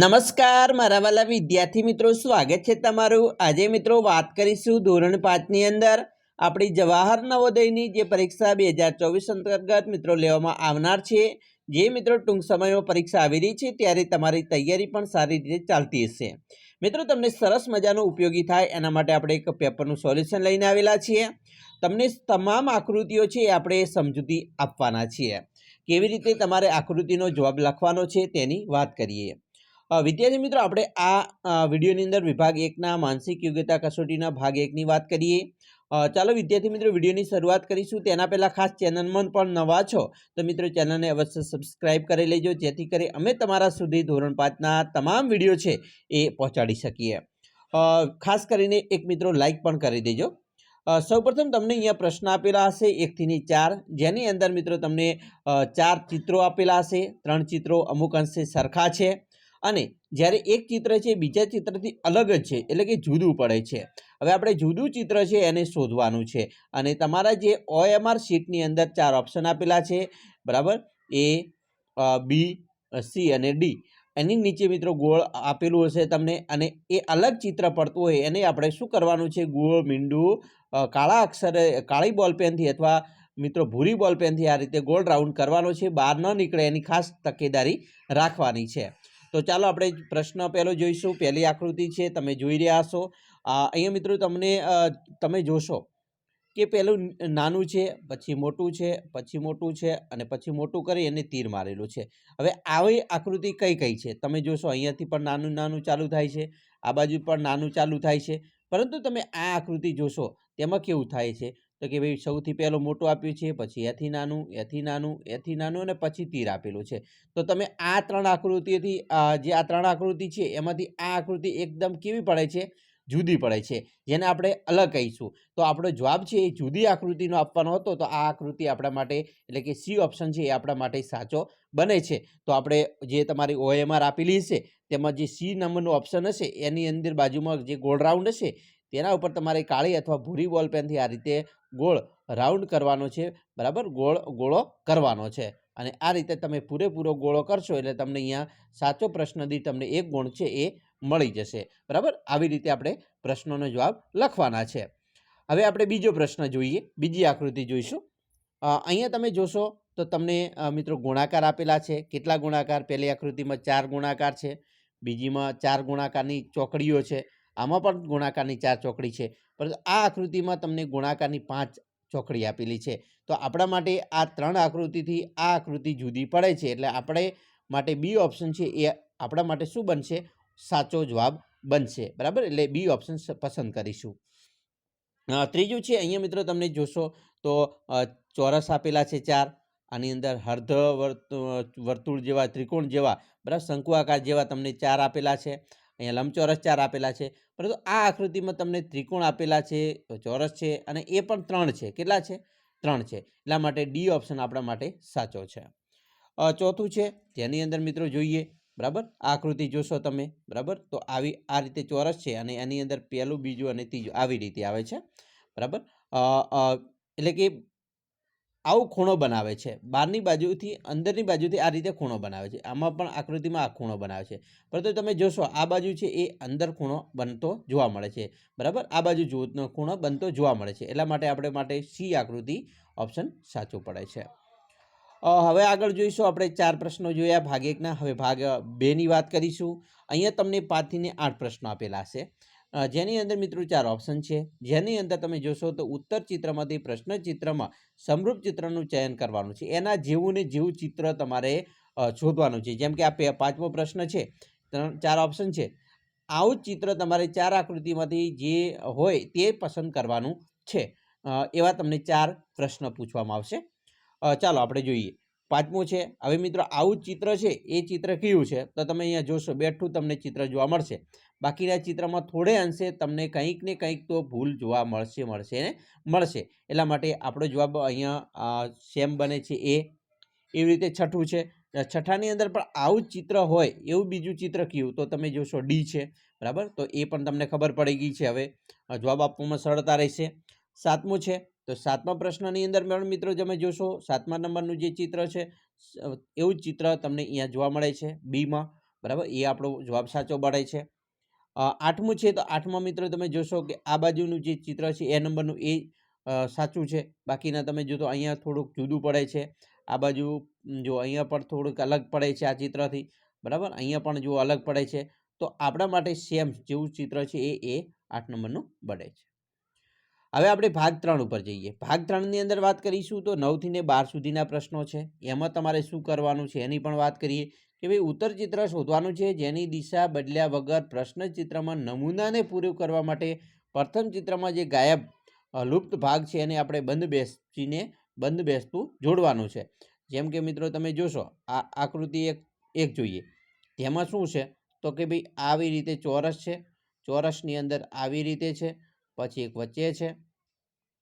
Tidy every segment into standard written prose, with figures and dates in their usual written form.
નમસ્કાર મારા વાલા વિદ્યાર્થી મિત્રો, સ્વાગત છે તમારું। આજે મિત્રો વાત કરીશું ધોરણ 5 ની અંદર આપણી જવાહર નવોદયની જે પરીક્ષા 2024 અંતર્ગત મિત્રો લેવામાં આવનાર છે। જે મિત્રો ટૂંક સમયમાં પરીક્ષા આવી રહી છે ત્યારે તમારી તૈયારી પણ સારી રીતે ચાલતી હશે। મિત્રો તમને સરસ મજાનો ઉપયોગી થાય એના માટે આપણે એક પેપરનું સોલ્યુશન લઈને આવેલા છીએ। તમને તમામ આકૃતિઓ છે આપણે સમજૂતી આપવાના છીએ। કેવી રીતે તમારે આકૃતિનો જવાબ લખવાનો છે તેની વાત કરીએ। વિદ્યાર્થી મિત્રો, આપણે આ વિડીયોની અંદર વિભાગ 1ના માનસિક યોગ્યતા કસોટીના ભાગ 1ની વાત કરીએ। ચાલો વિદ્યાર્થી મિત્રો, વિડીયોની શરૂઆત કરીશું। તેના પહેલાં ખાસ ચેનલમાં પણ નવા છો તો મિત્રો ચેનલને અવશ્ય સબસ્ક્રાઇબ કરી લેજો, જેથી કરી અમે તમારા સુધી ધોરણ 5ના તમામ વિડીયો છે એ પહોંચાડી શકીએ। ખાસ કરીને એક મિત્રો લાઇક પણ કરી દેજો। સૌપ્રથમ તમને અહીંયા પ્રશ્ન આપેલા હશે 1 થી 4, જેની અંદર મિત્રો તમને 4 ચિત્રો આપેલા હશે। 3 ચિત્રો અમુક અંશે સરખા છે અને જ્યારે એક ચિત્ર છે બીજા ચિત્રથી અલગ જ છે, એટલે કે જુદું પડે છે। હવે આપણે જુદું ચિત્ર છે એને શોધવાનું છે અને તમારા જે OMR શીટની અંદર 4 ઓપ્શન આપેલા છે, બરાબર, A, B, C અને D। એની નીચે મિત્રો ગોળ આપેલું હશે તમને, અને એ અલગ ચિત્ર પડતું હોય એને આપણે શું કરવાનું છે, ગોળ મીંડું કાળા અક્ષરે કાળી બોલપેનથી અથવા મિત્રો ભૂરી બોલપેનથી આ રીતે ગોળ રાઉન્ડ કરવાનો છે, બહાર ન નીકળે એની ખાસ તકેદારી રાખવાની છે। તો ચાલો આપણે પ્રશ્ન પહેલો જોઈશું। પહેલી આકૃતિ છે તમે જોઈ રહ્યા હશો। અહીંયા મિત્રો તમે જોશો કે પહેલું નાનું છે, પછી મોટું છે, પછી મોટું છે અને પછી મોટું કરી અને તીર મારેલું છે। હવે આવી આકૃતિ કઈ કઈ છે તમે જોશો, અહીંયાથી પણ નાનું નાનું ચાલુ થાય છે, આ બાજુ પણ નાનું ચાલુ થાય છે, પરંતુ તમે આ આકૃતિ જોશો તેમાં કેવું થાય છે તો કે ભાઈ સૌથી પહેલું મોટું આપ્યું છે, પછી એથી નાનું, એથી નાનું, એથી નાનું અને પછી તીર આપેલું છે। તો તમે આ 3 આકૃતિથી જે આ 3 આકૃતિ છે એમાંથી આ આકૃતિ એકદમ કેવી પડે છે, જુદી પડે છે, જેને આપણે અલગ કહીશું। તો આપણો જવાબ છે એ જુદી આકૃતિનો આપવાનો હતો, તો આ આકૃતિ આપણા માટે એટલે કે સી ઓપ્શન છે એ આપણા માટે સાચો બને છે। તો આપણે જે તમારી OMR આપેલી હશે તેમાં જે સી નંબરનું ઓપ્શન હશે એની અંદર બાજુમાં જે ગોળ રાઉન્ડ હશે તેના ઉપર તમારે કાળી અથવા ભૂરી બોલપેનથી આ રીતે ગોળ રાઉન્ડ કરવાનો છે, બરાબર, ગોળો કરવાનો છે। અને આ રીતે તમે પૂરેપૂરો ગોળો કરશો એટલે તમને અહીંયા સાચો પ્રશ્ન દીઠ તમને 1 ગુણ છે એ મળી જશે, બરાબર। આવી રીતે આપણે પ્રશ્નોનો જવાબ લખવાના છે। હવે આપણે બીજો પ્રશ્ન જોઈએ, બીજી આકૃતિ જોઈશું। અહીંયા તમે જોશો તો તમને મિત્રો ગુણાકાર આપેલા છે। કેટલા ગુણાકાર? પહેલી આકૃતિમાં 4 ગુણાકાર છે, બીજીમાં 4 ગુણાકારની ચોકડીઓ છે, આમાં પણ ગુણાકારની 4 ચોકડી છે, પરંતુ આ આકૃતિમાં તમને ગુણાકારની 5 ચોકડી આપેલી છે। તો આપણા માટે આ 3 આકૃતિથી આ આકૃતિ જુદી પડે છે, એટલે આપણે માટે બી ઓપ્શન છે એ આપણા માટે શું બનશે, સાચો જવાબ બનશે, બરાબર। એટલે બી ઓપ્શન પસંદ કરીશું। ત્રીજું છે, અહીંયા મિત્રો તમને જોશો તો ચોરસ આપેલા છે 4, આની અંદર અર્ધ વર્તુળ જેવા, ત્રિકોણ જેવા, બરાબર, શંકુ આકાર જેવા તમને 4 આપેલા છે। અહીંયા લંબચોરસ 4 આપેલા છે, પરંતુ આ આકૃતિમાં તમને ત્રિકોણ આપેલા છે, ચોરસ છે અને એ પણ 3 છે। કેટલા છે? 3 છે, એટલા માટે ડી ઓપ્શન આપણા માટે સાચો છે। ચોથું છે જેની અંદર મિત્રો જોઈએ, બરાબર, આ આકૃતિ જોશો તમે, બરાબર, તો આ રીતે ચોરસ છે અને એની અંદર પહેલું, બીજું અને ત્રીજું આવી રીતે આવે છે, બરાબર। એટલે કે આવું ખૂણો બનાવે છે, બહારની બાજુથી અંદરની બાજુથી આ રીતે ખૂણો બનાવે છે, આમાં પણ આકૃતિમાં આ ખૂણો બનાવે છે, પરંતુ તમે જોશો આ બાજુ છે એ અંદર ખૂણો બનતો જોવા મળે છે, બરાબર, આ બાજુ ખૂણો બનતો જોવા મળે છે, એટલા માટે આપણે માટે સી આકૃતિ ઓપ્શન સાચું પડે છે। હવે આગળ જોઈશું, આપણે 4 પ્રશ્નો જોયા ભાગ 1ના। હવે ભાગ 2ની વાત કરીશું। અહીંયા તમને 5 થી 8 પ્રશ્નો આપેલા હશે, જેની અંદર મિત્રો 4 ઓપ્શન છે, જેની અંદર તમે જોશો તો ઉત્તર ચિત્રમાંથી પ્રશ્ન ચિત્રમાં સમરૂપ ચિત્રનું ચયન કરવાનું છે, એના જેવું ને જેવું ચિત્ર તમારે શોધવાનું છે। જેમ કે આ 5મો પ્રશ્ન છે, 4 ઓપ્શન છે, આવું જ ચિત્ર તમારે 4 આકૃતિમાંથી જે હોય તે પસંદ કરવાનું છે। એવા તમને 4 પ્રશ્ન પૂછવામાં આવશે। ચાલો આપણે જોઈએ। 5મો છે, હવે મિત્રો આવું ચિત્ર છે એ ચિત્ર કયું છે તો તમે અહીંયા જોશો બેઠું તમને ચિત્ર જોવા મળશે, બાકીના ચિત્રમાં થોડે અંશે તમને કંઈક ને કંઈક તો ભૂલ જોવા મળશે। એટલા માટે આપણો જવાબ અહીંયા સેમ બને છે એ। એવી રીતે છઠ્ઠું છે, છઠ્ઠાની અંદર પણ આવું જ ચિત્ર હોય એવું બીજું ચિત્ર કયું તો તમે જોશો ડી છે, બરાબર, તો એ પણ તમને ખબર પડી ગઈ છે, હવે જવાબ આપવામાં સરળતા રહેશે। 7મું છે, તો 7મા પ્રશ્નની અંદર મિત્રો તમે જોશો 7મા નંબરનું જે ચિત્ર છે એવું જ ચિત્ર તમને અહીંયા જોવા મળે છે બીમાં, બરાબર, એ આપણો જવાબ સાચો મળે છે. 8મું છે, તો 8માં મિત્રો તમે જોશો કે આ બાજુનું જે ચિત્ર છે એ નંબરનું એ સાચું છે. બાકીના તમે જો તો અહીંયા થોડુંક જુદું પડે છે. આ બાજુ જો અહીંયા પણ થોડુંક અલગ પડે છે આ ચિત્રથી, બરાબર, અહીંયા પણ જો અલગ પડે છે. તો આપણા માટે સેમ જેવું ચિત્ર છે એ 8 નંબરનું બને છે. હવે આપણે ભાગ 3 ઉપર જઈએ. ભાગ 3ની અંદર વાત કરીશું તો 9 થી 12 સુધીના પ્રશ્નો છે. એમાં તમારે શું કરવાનું છે એની પણ વાત કરીએ કે ભાઈ ઉત્તર ચિત્ર શોધવાનું છે જેની દિશા બદલ્યા વગર પ્રશ્ન ચિત્રમાં નમૂનાને પૂરું કરવા માટે પ્રથમ ચિત્રમાં જે ગાયબ લુપ્ત ભાગ છે એને આપણે બંધબેસતું જોડવાનું છે. જેમ કે મિત્રો તમે જોશો આ આકૃતિ એક જોઈએ, તેમાં શું છે તો કે ભાઈ આવી રીતે ચોરસ છે, ચોરસની અંદર આવી રીતે છે, પછી એક વચ્ચે છે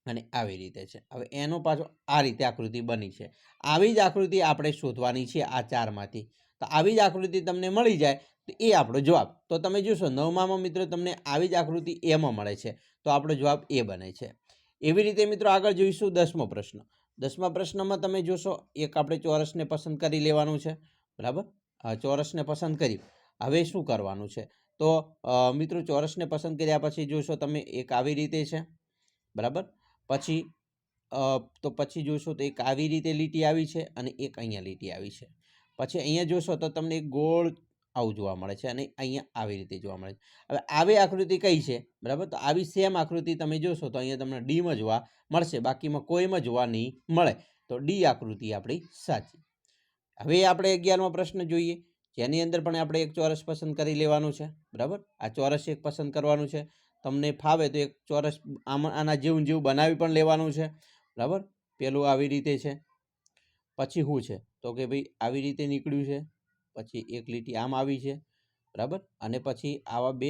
અને આવી રીતે છે. હવે એનો પાછો આ રીતે આકૃતિ બની છે. આવી જ આકૃતિ આપણે શોધવાની છે આ 4માંથી. તો આવી જ આકૃતિ તમને મળી જાય તો એ આપણો જવાબ. તો તમે જોશો 9માં મિત્રો તમને આવી જ આકૃતિ એમાં મળે છે, તો આપણો જવાબ એ બને છે. એવી રીતે મિત્રો આગળ જોઈશું 10મો પ્રશ્ન. 10મા પ્રશ્નમાં તમે જોશો એક આપણે ચોરસને પસંદ કરી લેવાનું છે, બરાબર. ચોરસને પસંદ કરી હવે શું કરવાનું છે તો મિત્રો ચોરસને પસંદ કર્યા પછી જોશો તમે એક આવી રીતે છે, બરાબર. પછી જોશો તો એક આવી રીતે લીટી આવી છે અને એક અહીંયા લીટી આવી છે. પછી અહીંયા જોશો તો તમને એક ગોળ આવું જોવા મળે છે અને અહીંયા આવી રીતે જોવા મળે છે. હવે આવી આકૃતિ કઈ છે, બરાબર, તો આવી સેમ આકૃતિ તમે જોશો તો અહીંયા તમને ડીમાં જોવા મળશે, બાકીમાં કોઈમાં જોવા નહીં મળે. તો ડી આકૃતિ આપણી સાચી. હવે આપણે 11મો પ્રશ્ન જોઈએ, જેની અંદર પણ આપણે એક ચોરસ પસંદ કરી લેવાનું છે, બરાબર. આ ચોરસ એક પસંદ કરવાનું છે. તમને ફાવે તો એક ચોરસ આના જેવું બનાવી પણ લેવાનું છે, બરાબર. પેલું આવી રીતે છે, પછી શું છે તો કે ભાઈ આવી રીતે નીકળ્યું છે, પછી એક લીટી આમ આવી છે, બરાબર, અને પછી આવા બે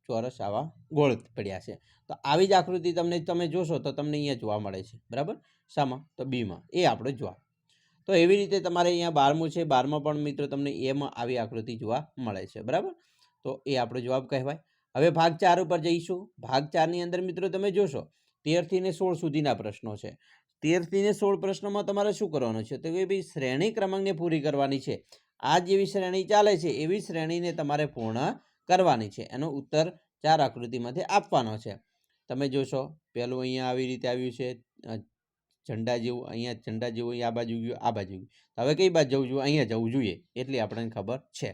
ચોરસ આવા ગોળ પડ્યા છે. તો આવી જ આકૃતિ તમે જોશો તો તમને અહીંયા જોવા મળે છે, બરાબર. શામાં? તો બીમાં. એ આપણો જવાબ. તો એવી રીતે તમારે અહીંયા 12મું છે, 12માં પણ મિત્રો તમને એમાં આવી આકૃતિ જોવા મળે છે, બરાબર. તો એ આપણો જવાબ કહેવાય. હવે ભાગ 4 ઉપર જઈશું. ભાગ 4ની અંદર મિત્રો તમે જોશો 13 થી 16 સુધીના પ્રશ્નો છે. 13 થી 16 પ્રશ્નોમાં તમારે શું કરવાનું છે તો કે ભાઈ શ્રેણી ક્રમાંકને પૂરી કરવાની છે. આ જેવી શ્રેણી ચાલે છે એવી શ્રેણીને તમારે પૂર્ણ કરવાની છે. એનો ઉત્તર 4 આકૃતિમાંથી આપવાનો છે. તમે જોશો પહેલું અહીંયા આવી રીતે આવ્યું છે ઝંડા જેવું, અહીંયા ઝંડા જેવું, આ બાજુ ગયું, આ બાજુ ગયું. હવે કઈ બાજુ જવું જોઈએ? અહીંયા જવું જોઈએ, એટલી આપણને ખબર છે.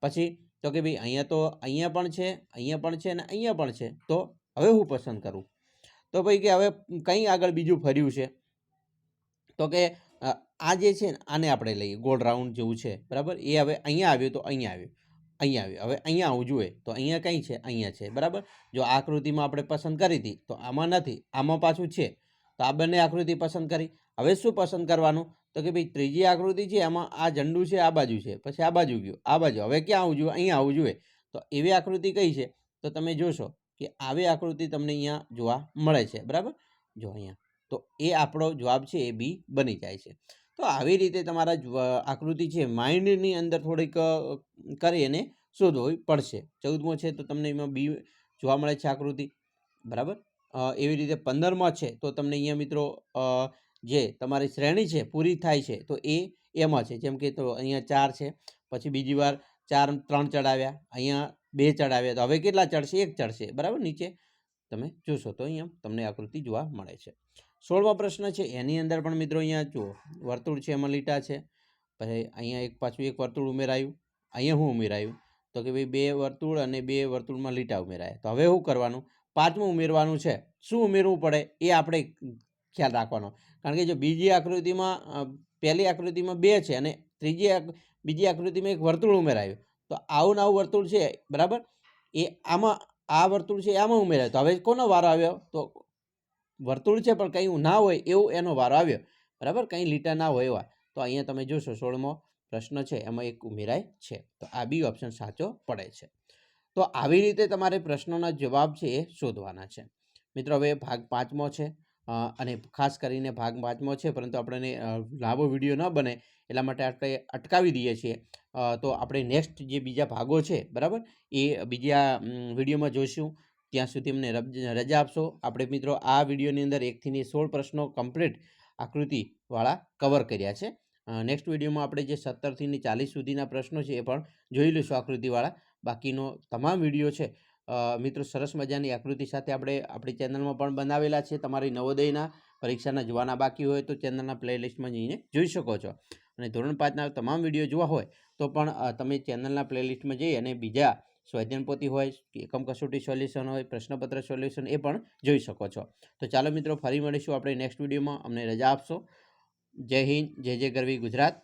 પછી તો કે ભાઈ અહીંયા પણ છે, અહીંયા પણ છે અને અહીંયા પણ છે. તો હવે હું પસંદ કરું તો ભાઈ કે હવે કંઈ આગળ બીજું ફર્યું છે તો કે આ જે છે ને આને આપણે લઈએ, ગોળ રાઉન્ડ જેવું છે, બરાબર. એ હવે અહીંયા આવ્યું તો અહીંયા આવ્યું, અહીંયા આવ્યું. હવે અહીંયા આવવું જોઈએ તો અહીંયા કંઈ છે? અહીંયા છે, બરાબર. જો આ આકૃતિમાં આપણે પસંદ કરી હતી તો આમાં નથી, આમાં પાછું છે. તો આ બંને આકૃતિ પસંદ કરી. હવે શું પસંદ કરવાનું તો કે ભાઈ ત્રીજી આકૃતિ છે એમાં આ ઝંડુ છે, આ બાજુ છે, પછી આ બાજુ ગયું, આ બાજુ. હવે ક્યાં આવવું જોઈએ? અહીંયા આવવું જોઈએ. તો એવી આકૃતિ કઈ છે તો તમે જોશો કે આવી આકૃતિ તમને અહીંયા જોવા મળે છે, બરાબર. જો અહીંયા, તો એ આપણો જવાબ છે એ બી બની જાય છે. તો આવી રીતે તમારા આકૃતિ છે માઇન્ડની અંદર થોડીક કરી અને શોધવી પડશે. 14મો છે તો તમને એમાં બી જોવા મળે છે આકૃતિ, બરાબર. એવી રીતે 15માં છે તો તમને અહીંયા મિત્રો જે તમારી શ્રેણી છે પૂરી થાય છે તો એ એમાં છે. જેમ કે તો અહીંયા 4 છે, પછી બીજી વાર 4 3 ચડાવ્યા, અહીંયા 2 ચડાવ્યા, તો હવે કેટલા ચડશે? 1 ચડશે, બરાબર. નીચે તમે જોશો તો અહીંયા તમને આકૃતિ જોવા મળે છે. 16મો પ્રશ્ન છે એની અંદર પણ મિત્રો અહીંયા જુઓ વર્તુળ છે, એમાં લીટા છે, પછી અહીંયા પાછું એક વર્તુળ ઉમેરાયું. અહીંયા શું ઉમેરાયું તો કે ભાઈ 2 વર્તુળ અને 2 વર્તુળમાં લીટા ઉમેરાયા. તો હવે શું કરવાનું? 5મું ઉમેરવાનું છે. શું ઉમેરવું પડે એ આપણે ખ્યાલ રાખવાનો, કારણ કે જો બીજી આકૃતિમાં પહેલી આકૃતિમાં 2 છે અને બીજી આકૃતિમાં એક વર્તુળ ઉમેરાયું, તો આવું નવું વર્તુળ છે, બરાબર, એ આમાં આ વર્તુળ છે આમાં ઉમેરાયું. તો હવે કોનો વારો આવ્યો? તો વર્તુળ છે પણ કંઈ ના હોય એવું એનો વારો આવ્યો, બરાબર, કંઈ લીટા ના હોય એવા. તો અહીંયા તમે જોશો 16મો પ્રશ્ન છે એમાં એક ઉમેરાય છે, તો આ બી ઓપ્શન સાચો પડે છે. તો આવી રીતે તમારે પ્રશ્નોના જવાબ છે એ શોધવાના છે. મિત્રો હવે ભાગ 5મો છે અને ખાસ કરીને ભાગ 5મો છે, પરંતુ આપણને લાંબો વિડીયો ન બને એટલા માટે આપણે અટકાવી દઈએ છીએ. તો આપણે નેક્સ્ટ જે બીજા ભાગો છે, બરાબર, એ બીજા વિડીયોમાં જોઈશું. ત્યાં સુધી અમને રજા આપશો. આપણે મિત્રો આ વિડીયોની અંદર 1 થી 16 પ્રશ્નો કમ્પ્લીટ આકૃતિવાળા કવર કર્યા છે. નેક્સ્ટ વિડીયોમાં આપણે જે 17થી 40 સુધીના પ્રશ્નો છે એ પણ જોઈ લઈશું આકૃતિવાળા. બાકીનો તમામ વિડીયો છે મિત્રો સરસ મજાની આકૃતિ સાથે આપણે આપણી ચેનલમાં પણ બનાવેલા છે. તમારી નવોદયના પરીક્ષાના જોવાના બાકી હોય તો ચેનલના પ્લેલિસ્ટમાં જઈને જોઈ શકો છો. અને ધોરણ 5ના તમામ વિડીયો જોવા હોય તો પણ તમે ચેનલના પ્લેલિસ્ટમાં જઈ અને બીજા સ્વાધ્યાયન પોથી હોય, એકમ કસોટી સોલ્યુશન હોય, પ્રશ્નપત્ર સોલ્યુશન એ પણ જોઈ શકો છો. તો ચાલો મિત્રો ફરી મળીશું આપણે નેક્સ્ટ વિડીયોમાં. અમને રજા આપશો. જય હિન્દ, જય જય ગરવી ગુજરાત.